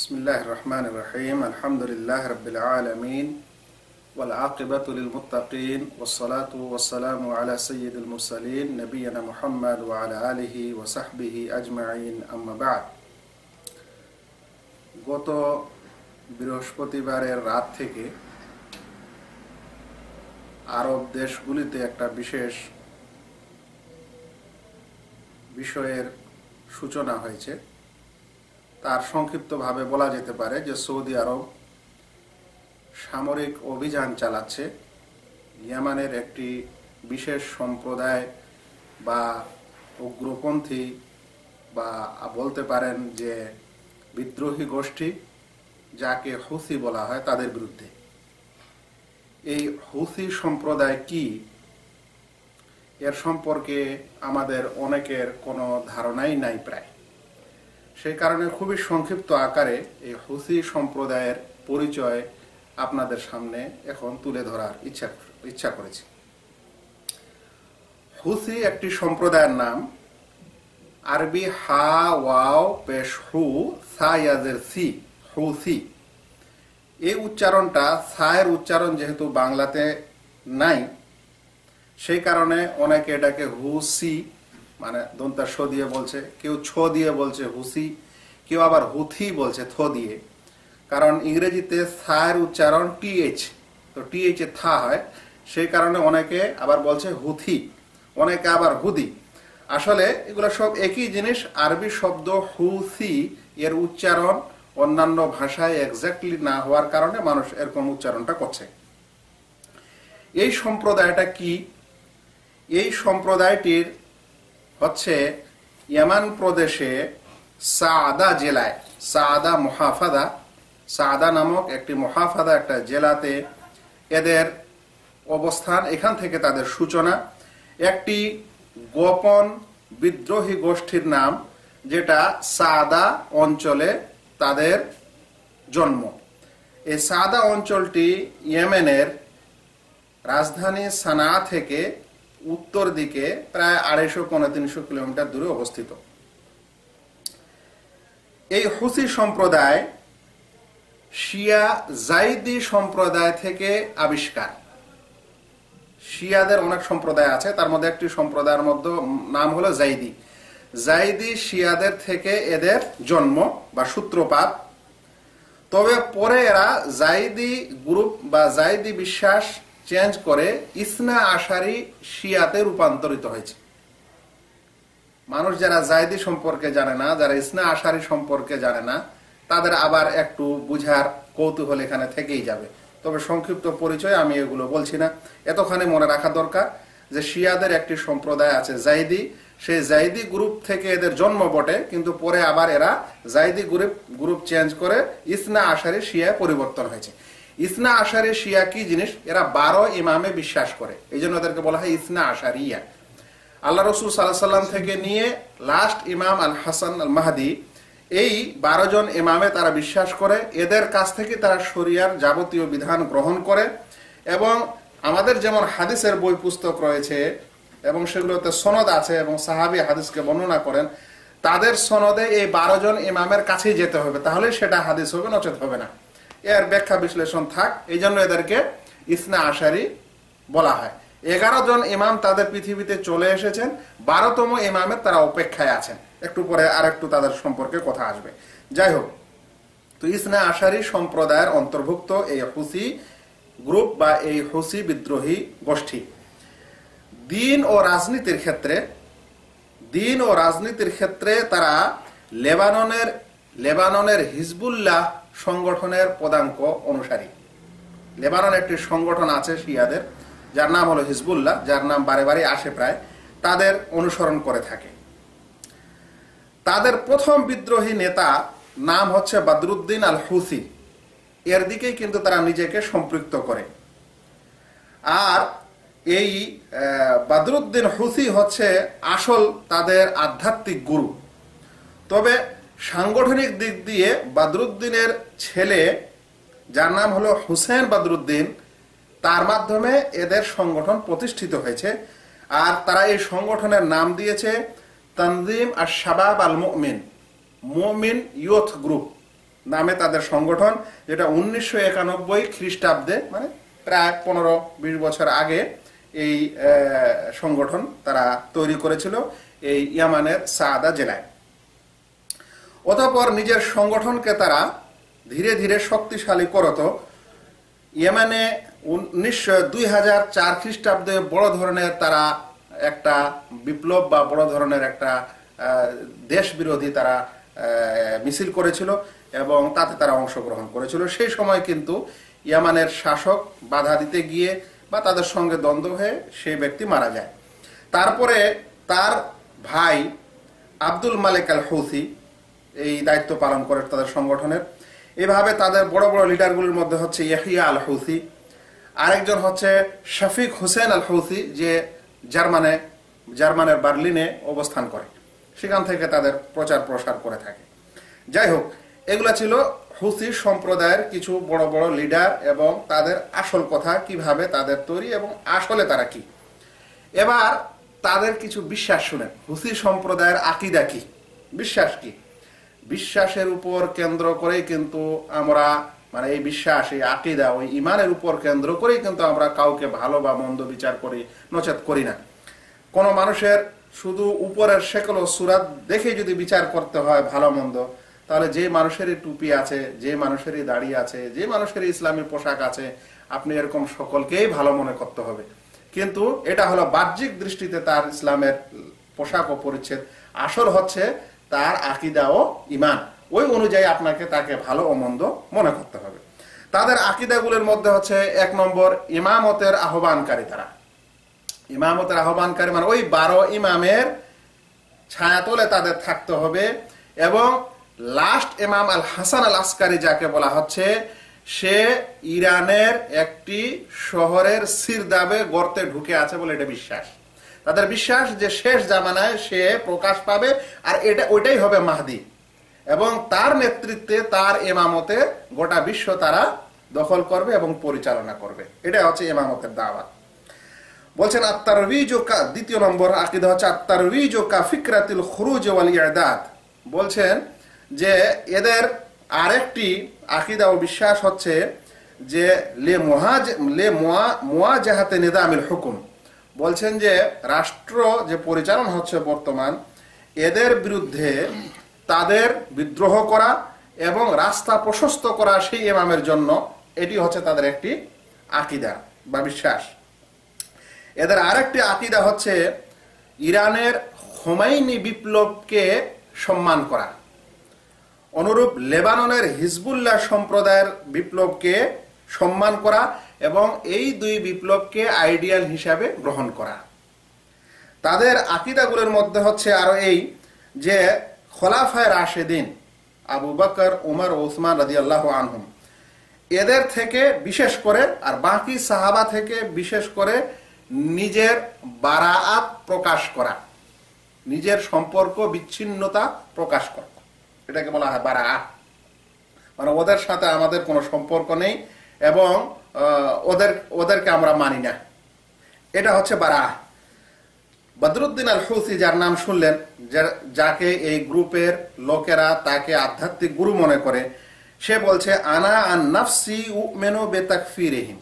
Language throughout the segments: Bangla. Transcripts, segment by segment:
बिस्मिल्लाहिर रहमानिर रहीम अल्हम्दुलिल्लाहि रब्बिल आलमीन वल आक़िबतु लिल मुत्तक़ीन वस्सलातु वस्सलामु अला सय्यिदिल मुरसलीन नबियना मुहम्मद व अला आलिहि व सहबिहि अजमाइन अम्मा बाद। গত বৃহস্পতিবারের রাত থেকে আরব দেশগুলিতে একটা বিশেষ বিষয়ের সূচনা হয়েছে। তার সংক্ষিপ্তভাবে বলা যেতে পারে যে সৌদি আরব সামরিক অভিযান চালাচ্ছে ইয়েমেনের একটি বিশেষ সম্প্রদায় বা উগ্রপন্থী বা বলতে পারেন যে বিদ্রোহী গোষ্ঠী যাকে হুথি বলা হয় তাদের বিরুদ্ধে। এই হুথি সম্প্রদায় কি এর সম্পর্কে আমাদের অনেকের কোনো ধারণাই নাই প্রায়। সেই কারণে খুবই সংক্ষিপ্ত আকারে এই হুথি সম্প্রদায়ের পরিচয় আপনাদের সামনে এখন তুলে ধরার ইচ্ছা করেছি। হুথি একটি সম্প্রদায়ের নাম, আরবি হা ওয়াও পেশ হু সা ইয়াজের সি, হুথি। এই উচ্চারণটা সায়ের উচ্চারণ যেহেতু বাংলাতে নাই, সেই কারণে অনেকে এটাকে হুসি মানে দন্তা স দিয়ে বলছে, কেউ ছ দিয়ে বলছে হুসি, কেউ আবার হুথি বলছে থ দিয়ে। কারণ ইংরেজিতে সায়ের উচ্চারণ টিএইচ, তো টিএইচ এ থা হয়, সেই কারণে অনেকে আবার বলছে হুথি, অনেকে আবার হুদি। আসলে এগুলো সব একই জিনিস। আরবি শব্দ হুথি এর উচ্চারণ অন্যান্য ভাষায় এক্স্যাক্টলি না হওয়ার কারণে মানুষ এরকম উচ্চারণটা করছে। এই সম্প্রদায়টা কি? এই সম্প্রদায়টির হচ্ছে ইয়েমেন প্রদেশে সাআদা জেলায়, সাআদা মুহাফাদা, সাআদা নামক একটি মুহাফাদা একটা জেলাতে এদের অবস্থান। এখান থেকে তাদের সূচনা। একটি গোপন বিদ্রোহী গোষ্ঠীর নাম, যেটা সাআদা অঞ্চলে তাদের জন্ম। এই সাআদা অঞ্চলটি ইয়েমেনের রাজধানী সানা থেকে উত্তর দিকে প্রায় 250-300 কিলোমিটার দূরে অবস্থিত। এই হুথি সম্প্রদায় শিয়া জাইদি সম্প্রদায় থেকে আবিষ্কার। শিয়াদের অনেক সম্প্রদায় আছে, তার মধ্যে একটি সম্প্রদায়ের মধ্যে নাম হলো জাইদি। জাইদি শিয়াদের থেকে এদের জন্ম বা সূত্রপাত। তবে পরে এরা জাইদি গ্রুপ বা জাইদি বিশ্বাস চেঞ্জ করে ইসনা আশারি শিয়াতে রূপান্তরিত হয়েছে। মানুষ যারা জাইদি সম্পর্কে জানে না, যারা ইসনা আশারি সম্পর্কে জানে না, তাদের আবার একটু বুঝার কৌতূহল এখানে থেকেই যাবে। তবে সংক্ষিপ্ত পরিচয় আমি এগুলো বলছি না। এতখানি মনে রাখা দরকার যে শিয়াদের একটি সম্প্রদায় আছে জাইদি, সেই জাইদি গ্রুপ থেকে এদের জন্ম বটে, কিন্তু পরে আবার এরা জাইদি গ্রুপ চেঞ্জ করে ইসনা আশারি শিয়ায় পরিবর্তন হয়েছে। ইসনা আশারি শিয়া কি জিনিস? এরা 12 ইমামে বিশ্বাস করে, এই জন্য এদেরকে বলা হয় ইসনা আশারিয়া। আল্লাহ রসুল সাল্লাল্লাহু আলাইহি ওয়াসাল্লাম থেকে নিয়ে লাস্ট ইমাম আল হাসান আল মাহদি, এই 12 জন ইমামে তারা বিশ্বাস করে। এদের কাছ থেকে তারা শরিয়ার যাবতীয় বিধান গ্রহণ করে। এবং আমাদের যেমন হাদিসের বই পুস্তক রয়েছে এবং সেগুলোতে সনদ আছে এবং সাহাবী হাদিসকে বর্ণনা করেন, তাদের সনদে এই 12 জন ইমামের কাছেই যেতে হবে, তাহলে সেটা হাদিস হবে, নচেত হবে না। এর ব্যাখ্যা বিশ্লেষণ থাক, এই জন্য এদেরকে ইসনা আশারি বলা হয়। 11 জন ইমাম তাদের পৃথিবীতে চলে এসেছেন, 12তম ইমামের তারা অপেক্ষায় আছেন। একটু পরে আর একটু তাদের সম্পর্কে কথা আসবে। যাই হোক, তো ইসনা আশারি সম্প্রদায়ের অন্তর্ভুক্ত এই হুসি গ্রুপ বা এই হুসি বিদ্রোহী গোষ্ঠী দিন ও রাজনীতির ক্ষেত্রে তারা লেবাননের হিজবুল্লাহ সংগঠনের পদাঙ্ক অনুসারী। লেবানন একটি সংগঠন আছে শিয়াদের, যার নাম হলো হিজবুল্লাহ, যার নাম বারে বারে আসে প্রায়, তাদের অনুসরণ করে থাকে। তাদের প্রথম বিদ্রোহী নেতা নাম হচ্ছে বদরুদ্দিন আল হুসি। এর দিকেই কিন্তু তারা নিজেকে সম্পৃক্ত করে। আর এই বদরুদ্দিন হুসি হচ্ছে আসল তাদের আধ্যাত্মিক গুরু। তবে সাংগঠনিক দিক দিয়ে বদরুদ্দিনের ছেলে, যার নাম হলো হুসেন বদরুদ্দিন, তার মাধ্যমে এদের সংগঠন প্রতিষ্ঠিত হয়েছে। আর তারা এই সংগঠনের নাম দিয়েছে তানজিম আশ-শাবাব আল মুমিন, মুমিন ইয়ুথ গ্রুপ। নামে তাদের সংগঠন, যেটা 1991 খ্রিস্টাব্দে, মানে প্রায় 15-20 বছর আগে এই সংগঠন তারা তৈরি করেছিল এই ইয়ামানের সাআদা জেলায়। অতঃপর নিজের সংগঠনকে তারা ধীরে ধীরে শক্তিশালী করত। ইয়েমেনে 2004 খ্রিস্টাব্দে বড় ধরনের তারা একটা বিপ্লব বা বড় ধরনের একটা দেশ বিরোধী তারা মিছিল করেছিল এবং তাতে তারা অংশগ্রহণ করেছিল। সেই সময় কিন্তু ইয়ামানের শাসক বাধা দিতে গিয়ে বা তাদের সঙ্গে দ্বন্দ্ব হয়ে সেই ব্যক্তি মারা যায়। তারপরে তার ভাই আব্দুল মালিক আল হৌথি এই দায়িত্ব পালন করে তাদের সংগঠনের। এভাবে তাদের বড় বড় লিডারগুলির মধ্যে হচ্ছে ইয়াহিয়া আল হৌথি, আরেকজন হচ্ছে শফিক হুসেন আল হৌথি, যে জার্মানের বার্লিনে অবস্থান করে, সেখান থেকে তাদের প্রচার প্রসার করে থাকে। যাই হোক, এগুলা ছিল হুথি সম্প্রদায়ের কিছু বড় বড় লিডার এবং তাদের আসল কথা, কিভাবে তাদের তৈরি এবং আসলে তারা কি। এবার তাদের কিছু বিশ্বাস শুনেন। হুথি সম্প্রদায়ের আকীদা কি, বিশ্বাস কি। বিশ্বাসের উপর কেন্দ্র করেই কিন্তু আমরা, মানে এই বিশ্বাস, এই আকীদা, ওই ইমানের উপর কেন্দ্র করেই কিন্তু আমরা কাউকে ভালো বা মন্দ বিচার করি, নচেত করি না। কোন মানুষের শুধু উপরের শেকল ও সুরাত দেখে যদি বিচার করতে হয় ভালো মন্দ, তাহলে যে মানুষেরই টুপি আছে, যে মানুষেরই দাড়ি আছে, যে মানুষেরই ইসলামী পোশাক আছে, আপনি এরকম সকলকেই ভালো মনে করতে হবে। কিন্তু এটা হলো বাহ্যিক দৃষ্টিতে তার ইসলামের পোশাক ও পরিচ্ছদ, আসল হচ্ছে তার আকীদা ও ঈমান। ওই অনুযায়ী আপনাকে তাকে ভালো ও মন্দ মনে করতে হবে। তাদের আকীদাগুলোর মধ্যে হচ্ছে 1 নম্বর ইমামতের আহ্বানকারী। তারা ইমামতের আহ্বানকারী মানে ওই 12 ইমামের ছায়াতলে তাদের থাকতে হবে। এবং লাস্ট ইমাম আল হাসান আল আসকারি যাকে বলা হচ্ছে, সে ইরানের একটি শহরের সিরদাবে গর্তে ঢুকে আছে বলে এটা বিশ্বাস। তাদের বিশ্বাস যে শেষ জামানায় সে প্রকাশ পাবে, আর ওইটাই হবে মাহদি, এবং তার নেতৃত্বে তার ইমামতে গোটা বিশ্ব তারা দখল করবে এবং পরিচালনা করবে। এটা হচ্ছে ইমামতের দাওয়াত। বলছেন আত-তারওয়িজ কা, 2 নম্বর আকীদা হচ্ছে আত-তারওয়িজ কা ফিকরাতুল খুরুজ ওয়াল ই'দাদ। বলছেন যে এদের আরেকটি আকীদা ও বিশ্বাস হচ্ছে যে মুওয়াজাহাতে নিজামিল হুকুম। বলছেন যে রাষ্ট্র যে পরিচালনা হচ্ছে বর্তমান, এদের বিরুদ্ধে তাদের বিদ্রোহ করা এবং রাস্তা প্রশস্ত করা সেই ইমামের জন্য, এটি হচ্ছে তাদের একটি আকীদা বা বিশ্বাস। এদের আরেকটি আকীদা হচ্ছে ইরানের খোমাইনি বিপ্লবকে সম্মান করা, অনুরূপ লেবাননের হিজবুল্লাহ সম্প্রদায়ের বিপ্লবকে সম্মান করা এবং এই 2 বিপ্লবকে আইডিয়াল হিসাবে গ্রহণ করা। তাদের আকীদাগুলোর মধ্যে হচ্ছে আরো এই যে খোলাফায়ে রাশেদিন আবু বকর, উমর ও উসমান রাদিয়াল্লাহু আনহুম, এদের থেকে বিশেষ করে আর বাকি সাহাবা থেকে বিশেষ করে নিজের বারাআত প্রকাশ করা, নিজের সম্পর্ক বিচ্ছিন্নতা প্রকাশ করা, এটাকে বলা হয় বারাআত। মানে ওদের সাথে আমাদের কোনো সম্পর্ক নেই এবং ওদেরকে আমরা মানি না, এটা হচ্ছে বারাআত। বদরুদ্দিন আল হুসি, যার নাম শুনলেন, যাকে এই গ্রুপের লোকেরা তাকে আধ্যাত্মিক গুরু মনে করে, সে বলছে আনা আন নাফসি উমিনু বিতাকফিরিহিম।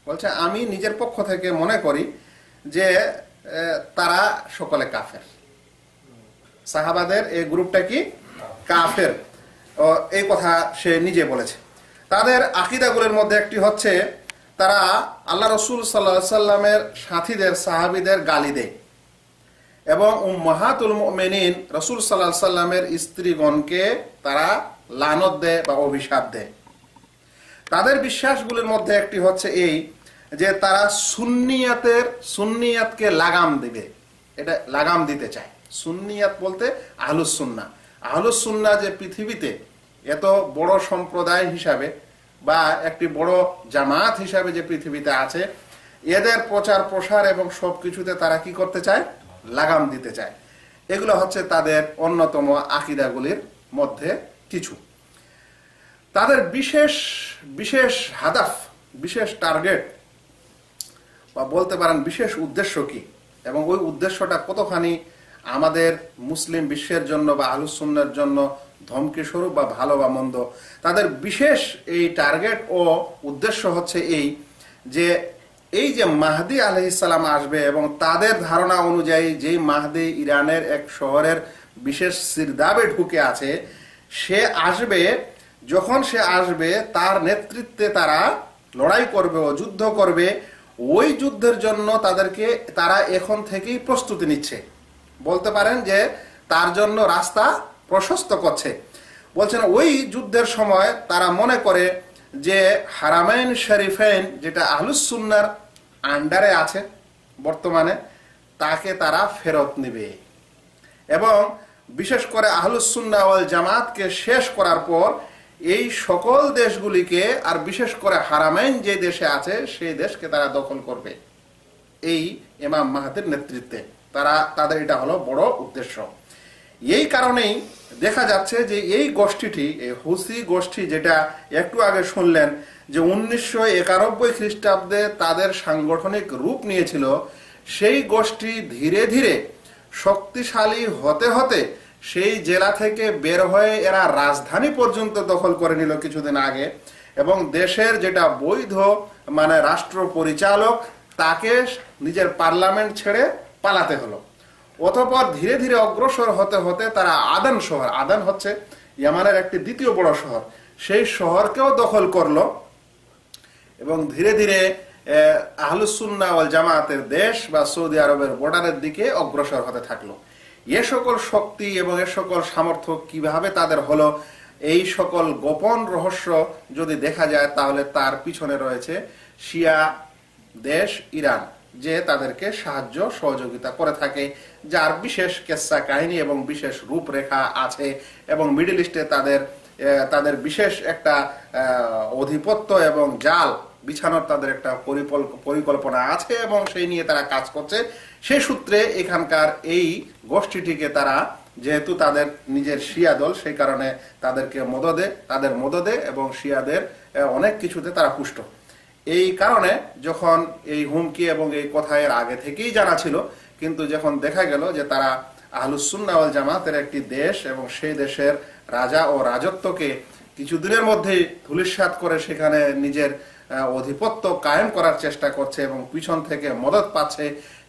বলছে আমি নিজের পক্ষ থেকে মনে করি যে তারা সকলে কাফের। সাহাবাদের এই গ্রুপটা কি কাফের, এই কথা সে নিজে বলেছে। তাদের আকীদাগুলোর মধ্যে একটি হচ্ছে তারা আল্লাহ রাসূল সাল্লাল্লাহু আলাইহি সাল্লামের সাথীদের, সাহাবীদের গালি দেয় এবং উম্মাহাতুল মুমিনিন রাসূল সাল্লাল্লাহু আলাইহি সাল্লামের স্ত্রীগণকে তারা লানত দেয় বা অভিশাপ দেয়। তাদের বিশ্বাসগুলোর মধ্যে একটি হচ্ছে এই যে তারা সুন্নিয়াতকে লাগাম দিবে, এটা লাগাম দিতে চায়। সুন্নিয়াত বলতে আহলুস সুন্নাহ। আহলুস সুন্নাহ যে পৃথিবীতে এত বড় সম্প্রদায় হিসাবে বা একটি বড় জামাত হিসাবে যে পৃথিবীতে আছে, এদের প্রচার প্রসার এবং সবকিছুতে তারা কি করতে চায়, লাগাম দিতে চায়। এগুলো হচ্ছে তাদের অন্যতম আকীদাগুলির মধ্যে কিছু। তাদের বিশেষ বিশেষ হাদাফ, বিশেষ টার্গেট বা বলতে পারেন বিশেষ উদ্দেশ্য কি, এবং ওই উদ্দেশ্যটা কতখানি আমাদের মুসলিম বিশ্বের জন্য বা আহলুস সুন্নাহর জন্য ধমকি স্বরূপ বা ভালো বা মন্দ, তাদের বিশেষ এই টার্গেট ও উদ্দেশ্য হচ্ছে এই যে এই যে মাহদি আলাইহিস সালাম আসবে এবং তাদের ধারণা অনুযায়ী যেই মাহদি ইরানের এক শহরের বিশেষ সিরদাবে ঢুকে আছে, সে আসবে, যখন সে আসবে তার নেতৃত্বে তারা লড়াই করবে ও যুদ্ধ করবে। ওই যুদ্ধের জন্য তারা এখন থেকেই প্রস্তুতি নিচ্ছে, বলতে পারেন যে তার জন্য রাস্তা প্রশস্ত করছে। বলছেন ওই যুদ্ধের সময় তারা মনে করে যে হারামাইন শরীফাইন, যেটা আহলুস সুন্নাহর আন্ডারে আছে বর্তমানে, তাকে তারা ফেরত নেবে এবং বিশেষ করে আহলুস সুন্নাহ ওয়াল জামাতকে শেষ করার পর এই সকল দেশগুলিকে, আর বিশেষ করে হারামাইন যে দেশে আছে সেই দেশকে তারা দখল করবে এই ইমাম মাহদির নেতৃত্বে। তাদের এটা হলো বড় উদ্দেশ্য। এই কারণেই দেখা যাচ্ছে যে এই গোষ্ঠীটি, এই হুসি গোষ্ঠী, যেটা একটু আগে শুনলেন যে 1991 খ্রিস্টাব্দে তাদের সাংগঠনিক রূপ নিয়েছিল, সেই গোষ্ঠী ধীরে ধীরে শক্তিশালী হতে হতে সেই জেলা থেকে বের হয়ে এরা রাজধানী পর্যন্ত দখল করে নিল কিছুদিন আগে, এবং দেশের যেটা বৈধ রাষ্ট্র পরিচালক, তাকে নিজের পার্লামেন্ট ছেড়ে পালাতে হলো। অতঃপর ধীরে ধীরে অগ্রসর হতে হতে তারা আদান শহর, আদান হচ্ছে ইয়ামানের একটি দ্বিতীয় বড় শহর, সেই শহরকেও দখল করলো এবং ধীরে ধীরে আহলুস সুন্নাহ ওয়াল জামাতের দেশ বা সৌদি আরবের বর্ডারের দিকে অগ্রসর হতে থাকলো। এ সকল শক্তি এবং এ সকল সামর্থ্য কিভাবে তাদের হলো, এই সকল গোপন রহস্য যদি দেখা যায় তাহলে তার পিছনে রয়েছে শিয়া দেশ ইরান, যে তাদেরকে সাহায্য সহযোগিতা করে থাকে, যার বিশেষ কেসা কাহিনী এবং বিশেষ রূপরেখা আছে, এবং মিডল ইস্টে তাদের বিশেষ একটা আধিপত্য এবং জাল বিছানোর তাদের একটা পরিকল্পনা আছে এবং সেই নিয়ে তারা কাজ করছে। সেই সূত্রে এখানকার এই গোষ্ঠীটিকে তারা, যেহেতু তাদের নিজের শিয়া দল, সেই কারণে তাদের মদদে এবং শিয়াদের অনেক কিছুতে তারা পুষ্ট। এই কারণে যখন এই হুমকি এবং এই কথা এর আগে থেকেই জানা ছিল, কিন্তু যখন দেখা গেল যে তারা আহলুস সুন্নাহ ওয়াল জামাতের একটি দেশ এবং সেই দেশের রাজা ও রাজত্বকে কিছুদিনের মধ্যেই ধূলিসাৎ করে সেখানে নিজের আধিপত্য কায়েম করার চেষ্টা করছে এবং পিছন থেকে মদত পাচ্ছে,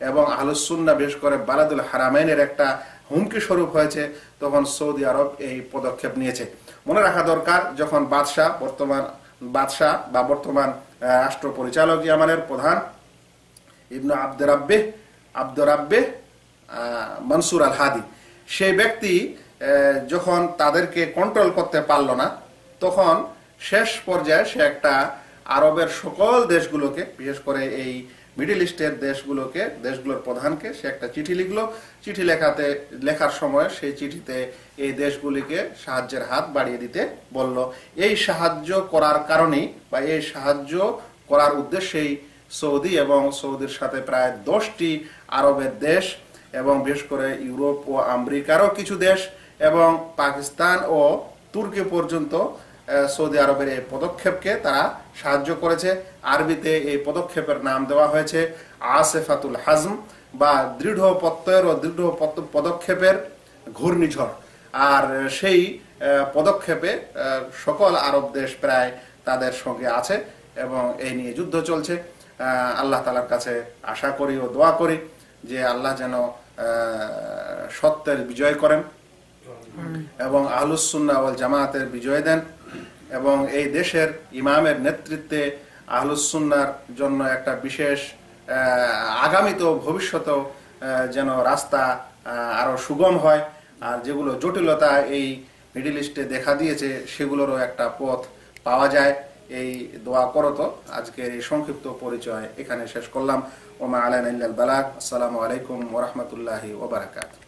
এবং আহলুস সুন্নাহ বিশেষ করে বালাদুল হারামাইনের একটা হুমকি স্বরূপ হয়েছে, তখন সৌদি আরব এই পদক্ষেপ নিয়েছে। মনে রাখা দরকার, যখন বর্তমান রাষ্ট্র পরিচালক ইয়ামানের প্রধান ইবনু আব্দুর রাব্বে মনসুর আল হাদি, সেই ব্যক্তি যখন তাদেরকে কন্ট্রোল করতে পারল না, তখন শেষ পর্যায়ে সে একটা আরবের সকল দেশগুলোকে, বিশেষ করে এই মিডল ইস্টের দেশগুলোর প্রধানকে সে একটা চিঠি লিখলো। চিঠি লেখার সময় সেই চিঠিতে এই দেশগুলিকে সাহায্যের হাত বাড়িয়ে দিতে বলল। এই সাহায্য করার কারণেই বা এই সাহায্য করার উদ্দেশ্যেই সৌদি এবং সৌদির সাথে প্রায় 10টি আরবের দেশ এবং বিশেষ করে ইউরোপ ও আমেরিকারও কিছু দেশ এবং পাকিস্তান ও তুর্কি পর্যন্ত সৌদি আরবের এই পদক্ষেপকে তারা সাহায্য করেছে। আরবিতে এই পদক্ষেপের নাম দেওয়া হয়েছে আসেফাতুল হাজম, বা দৃঢ় প্রত্যয়ের ও দৃঢ় পদক্ষেপের ঘূর্ণিঝড়। আর সেই পদক্ষেপে সকল আরব দেশ প্রায় তাদের সঙ্গে আছে এবং এই নিয়ে যুদ্ধ চলছে। আল্লাহ তাআলার কাছে আশা করি ও দোয়া করি যে আল্লাহ যেন সত্যের বিজয় করেন এবং আহলুস সুন্নাহ ওয়াল জামাতের বিজয় দেন, এবং এই দেশের ইমামের নেতৃত্বে আহলুস সুন্নাহর জন্য একটা বিশেষ আগামীতেও ভবিষ্যতেও যেন রাস্তা আরো সুগম হয়, আর যেগুলো জটিলতা এই মিডল ইস্টে দেখা দিয়েছে সেগুলোরও একটা পথ পাওয়া যায়। এই দোয়া করত। আজকের এই সংক্ষিপ্ত পরিচয় এখানে শেষ করলাম। ওমা আলাইনা ইল্লাল বালাগ। আসসালামু আলাইকুম ওয়া রাহমাতুল্লাহি ওয়া বারাকাতুহু।